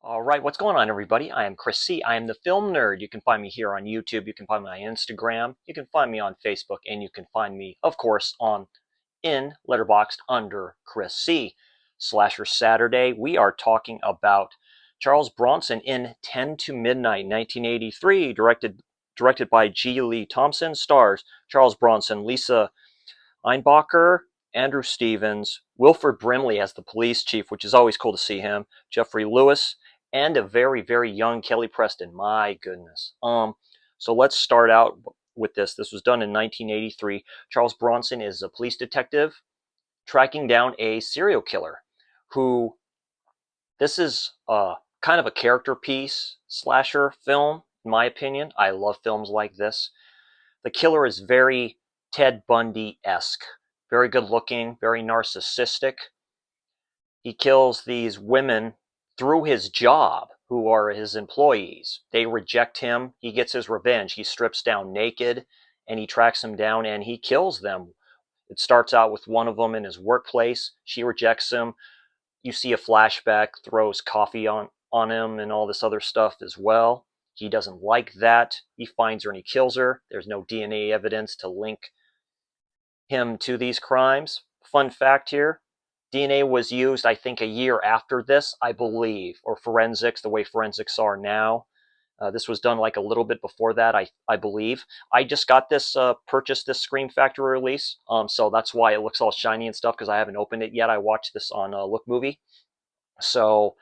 All right, what's going on, everybody? I am Chris C. I am the Film Nerd. You can find me here on YouTube. You can find me on Instagram. You can find me on Facebook, and you can find me, of course, in Letterboxd under Chris C. Slasher Saturday. We are talking about Charles Bronson in 10 to Midnight, 1983, directed by G. Lee Thompson. Stars Charles Bronson, Lisa Einbacher, Andrew Stevens, Wilford Brimley as the police chief, which is always cool to see him, Jeffrey Lewis, and a very, very young Kelly Preston. My goodness. So let's start out with this. This was done in 1983. Charles Bronson is a police detective tracking down a serial killer who, this is kind of a character piece slasher film, in my opinion. I love films like this. The killer is very Ted Bundy-esque. Very good looking, very narcissistic. He kills these women through his job, who are his employees. They reject him. He gets his revenge. He strips down naked and he tracks them down and he kills them. It starts out with one of them in his workplace. She rejects him. You see a flashback, throws coffee on him and all this other stuff as well. He doesn't like that. He finds her and he kills her. There's no DNA evidence to link him to these crimes. Fun fact here, DNA was used, I think, a year after this, I believe, or forensics, the way forensics are now. This was done like a little bit before that, I believe. I just got this, purchased this Scream Factory release, so that's why it looks all shiny and stuff, because I haven't opened it yet. I watched this on Look Movie, so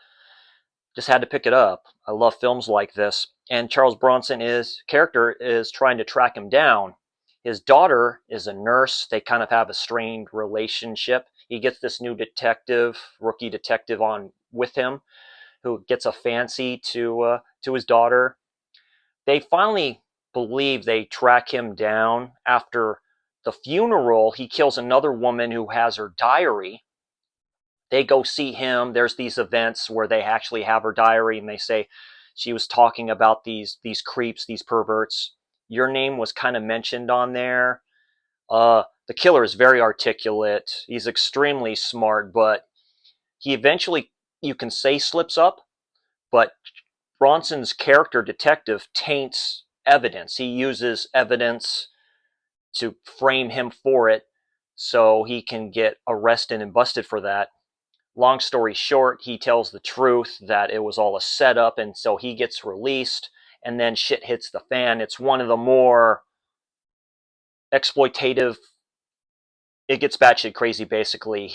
just had to pick it up. I love films like this, and Charles Bronson's character is trying to track him down. His daughter is a nurse. They kind of have a strained relationship. He gets this new rookie detective on with him, who gets a fancy to his daughter. They finally believe they track him down after the funeral. He kills another woman who has her diary. They go see him. There's these events where they actually have her diary, and they say she was talking about these creeps, these perverts. Your name was kind of mentioned on there. The killer is very articulate. He's extremely smart, but he eventually, you can say, slips up. But Bronson's character, detective, taints evidence. He uses evidence to frame him for it so he can get arrested and busted for that. Long story short, he tells the truth that it was all a setup, and so he gets released, and then shit hits the fan. It's one of the more exploitative, it gets batshit crazy, basically.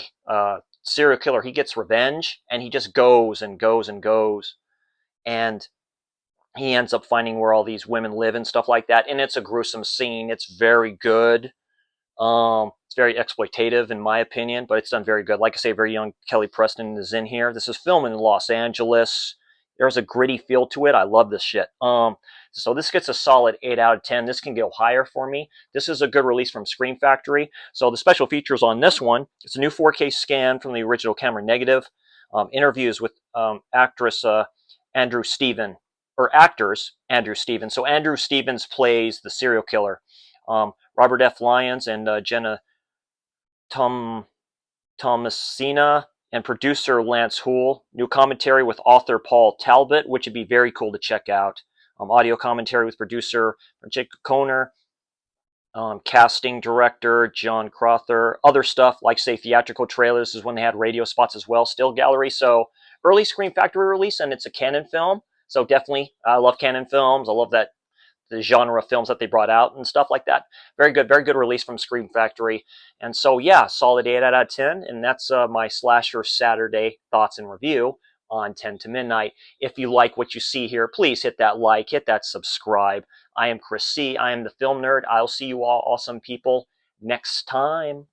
Serial killer, he gets revenge, and he just goes and goes and goes, and he ends up finding where all these women live and stuff like that, and it's a gruesome scene. It's very good. It's very exploitative, in my opinion, but it's done very good. Like I say, very young Kelly Preston is in here. This is filmed in Los Angeles. There's a gritty feel to it. I love this shit. So this gets a solid 8 out of 10. This can go higher for me. This is a good release from Scream Factory. So the special features on this one, it's a new 4K scan from the original camera negative. Interviews with actress Andrew Stevens, or actors Andrew Stevens. So Andrew Stevens plays the serial killer. Robert F. Lyons and Jenna Thomasina, and producer Lance Houle. New commentary with author Paul Talbot, which would be very cool to check out. Audio commentary with producer Jacob Kohner, casting director John Crother, other stuff like, say, theatrical trailers. This is when they had radio spots as well, still gallery. So early Scream Factory release, and it's a Cannon film. So definitely, I love Cannon films. I love that the genre of films that they brought out and stuff like that. Very good release from Scream Factory. And so, yeah, solid 8 out of 10. And that's my Slasher Saturday thoughts and review on 10 to Midnight. If you like what you see here, please hit that like, hit that subscribe. I am Chris C. I am the Film Nerd. I'll see you all awesome people next time.